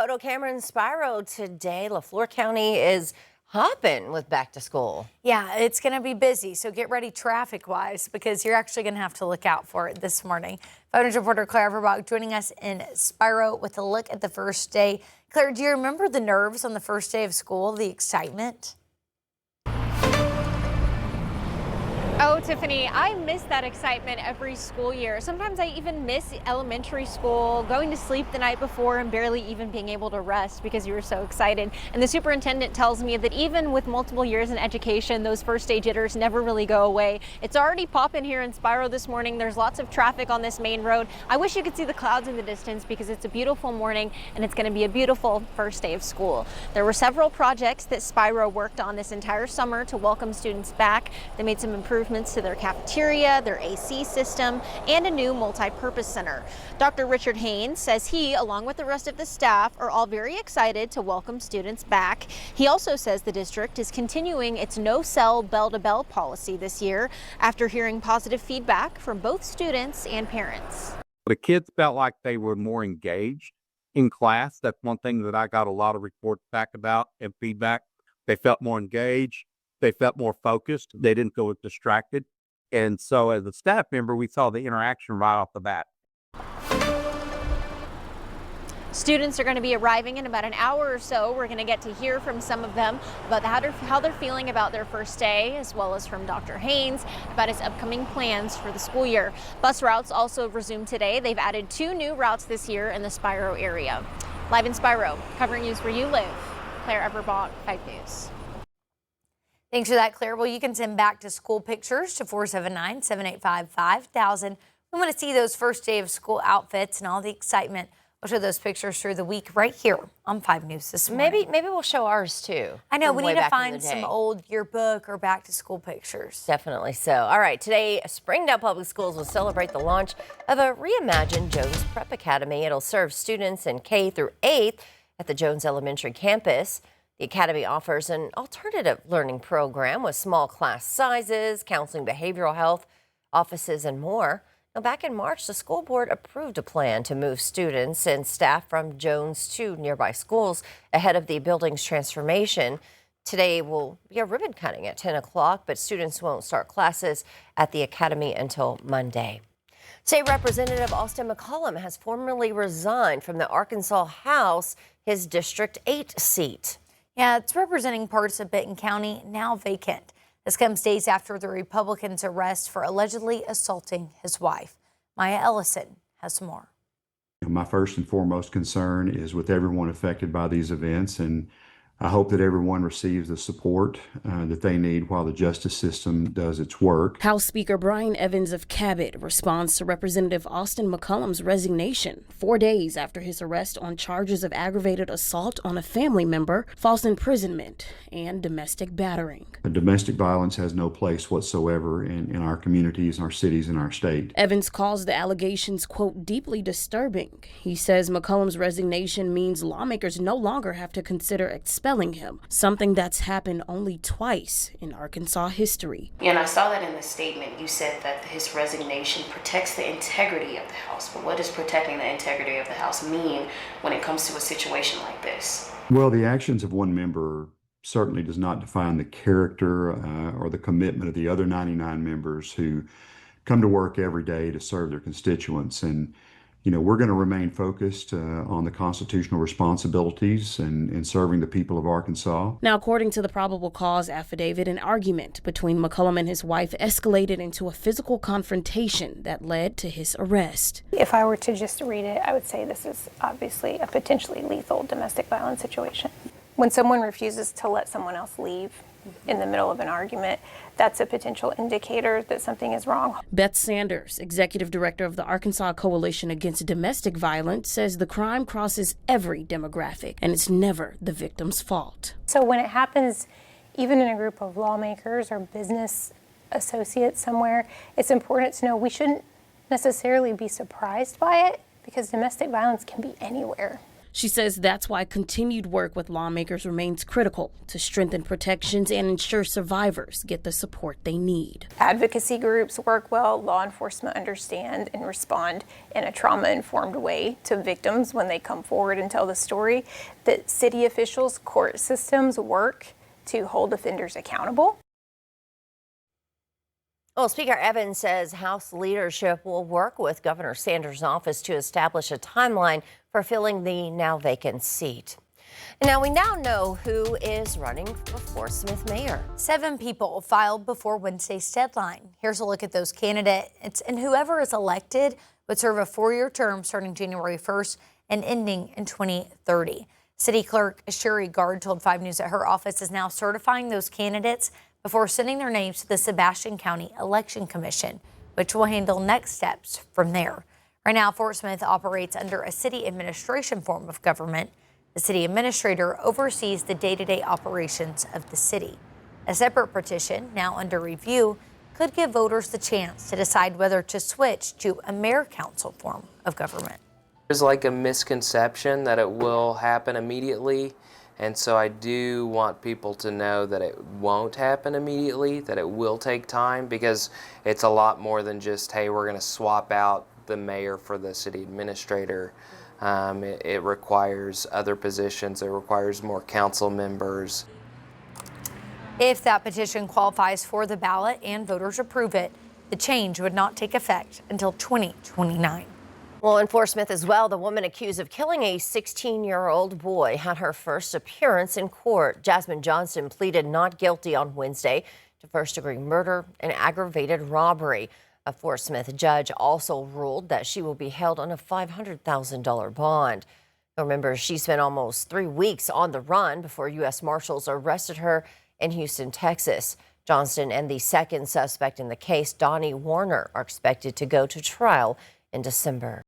Poteau, Cameron, Spiro today. LaFleur County is hopping with back to school. Yeah, it's going to be busy, so get ready traffic-wise because you're actually going to have to look out for it this morning. 5 News reporter Claire Everbach joining us in Spiro with a look at the first day. Claire, do you remember the nerves on the first day of school, the excitement? Oh, Tiffany, I miss that excitement every school year. Sometimes I even miss elementary school, going to sleep the night before and barely even being able to rest because you were so excited. And the superintendent tells me that even with multiple years in education, those first day jitters never really go away. It's already popping here in Spiro this morning. There's lots of traffic on this main road. I wish you could see the clouds in the distance because it's a beautiful morning and it's going to be a beautiful first day of school. There were several projects that Spiro worked on this entire summer to welcome students back. They made some improvements to their cafeteria, their AC system, and a new multi-purpose center. Dr. Richard Haynes says he, along with the rest of the staff, are all very excited to welcome students back. He also says the district is continuing its no-cell bell-to-bell policy this year after hearing positive feedback from both students and parents. The kids felt like they were more engaged in class. That's one thing that I got a lot of reports back about and feedback. They felt more engaged. They felt more focused. They didn't feel distracted. And so as a staff member, we saw the interaction right off the bat. Students are going to be arriving in about an hour or so. We're going to get to hear from some of them about how they're feeling about their first day, as well as from Dr. Haynes about his upcoming plans for the school year. Bus routes also resumed today. They've added 2 new routes this year in the Spiro area. Live in Spiro, covering news where you live, Claire Everbach, 5 News. Thanks for that, Claire. Well, you can send back to school pictures to 479-785-5000. We want to see those first day of school outfits and all the excitement. We'll show those pictures through the week right here on 5 News this morning. Maybe we'll show ours too. I know, we need to find some old yearbook or back to school pictures. Definitely so. All right, today Springdale Public Schools will celebrate the launch of a reimagined Jones Prep Academy. It'll serve students in K through 8th at the Jones Elementary campus. The academy offers an alternative learning program with small class sizes, counseling, behavioral health, offices, and more. Now, back in March, the school board approved a plan to move students and staff from Jones to nearby schools ahead of the building's transformation. Today will be a ribbon cutting at 10 o'clock, but students won't start classes at the academy until Monday. State Representative Austin McCollum has formally resigned from the Arkansas House, his District 8 seat. Yeah, it's representing parts of Benton County, now vacant. This comes days after the Republicans' arrest for allegedly assaulting his wife. Maya Ellison has more. My first and foremost concern is with everyone affected by these events, and I hope that everyone receives the support that they need while the justice system does its work. House Speaker Brian Evans of Cabot responds to Representative Austin McCollum's resignation 4 days after his arrest on charges of aggravated assault on a family member, false imprisonment, and domestic battering. Domestic violence has no place whatsoever in our communities, our cities, and our state. Evans calls the allegations, quote, deeply disturbing. He says McCollum's resignation means lawmakers no longer have to consider expelling him, something that's happened only twice in Arkansas history. And I saw that in the statement. You said that his resignation protects the integrity of the House. But what does protecting the integrity of the House mean when it comes to a situation like this? Well, the actions of one member certainly does not define the character or the commitment of the other 99 members who come to work every day to serve their constituents. And we're going to remain focused on the constitutional responsibilities and serving the people of Arkansas. Now, according to the probable cause affidavit, an argument between McCollum and his wife escalated into a physical confrontation that led to his arrest. If I were to just read it, I would say this is obviously a potentially lethal domestic violence situation. When someone refuses to let someone else leave in the middle of an argument, that's a potential indicator that something is wrong. Beth Sanders, executive director of the Arkansas Coalition Against Domestic Violence, says the crime crosses every demographic and it's never the victim's fault. So when it happens, even in a group of lawmakers or business associates somewhere, it's important to know we shouldn't necessarily be surprised by it because domestic violence can be anywhere. She says that's why continued work with lawmakers remains critical to strengthen protections and ensure survivors get the support they need. Advocacy groups work well, law enforcement understand and respond in a trauma-informed way to victims when they come forward and tell the story, that city officials, court systems work to hold offenders accountable. Well, Speaker Evans says House leadership will work with Governor Sanders' office to establish a timeline for filling the now vacant seat. Now, we now know who is running for Fort Smith mayor. 7 people filed before Wednesday's deadline. Here's a look at those candidates, and whoever is elected would serve a 4-year term starting January 1st and ending in 2030. City Clerk Sherry Gard told 5 News that her office is now certifying those candidates before sending their names to the Sebastian County Election Commission, which will handle next steps from there. Right now, Fort Smith operates under a city administration form of government. The city administrator oversees the day-to-day operations of the city. A separate petition, now under review, could give voters the chance to decide whether to switch to a mayor-council form of government. There's like a misconception that it will happen immediately. And so I do want people to know that it won't happen immediately, that it will take time, because it's a lot more than just, hey, we're going to swap out the mayor for the city administrator. It requires other positions. It requires more council members. If that petition qualifies for the ballot and voters approve it, the change would not take effect until 2029. Well, in Fort Smith as well, the woman accused of killing a 16-year-old boy had her first appearance in court. Jasmine Johnston pleaded not guilty on Wednesday to first-degree murder and aggravated robbery. A Fort Smith judge also ruled that she will be held on a $500,000 bond. Remember, she spent almost 3 weeks on the run before U.S. Marshals arrested her in Houston, Texas. Johnston and the second suspect in the case, Donnie Warner, are expected to go to trial in December.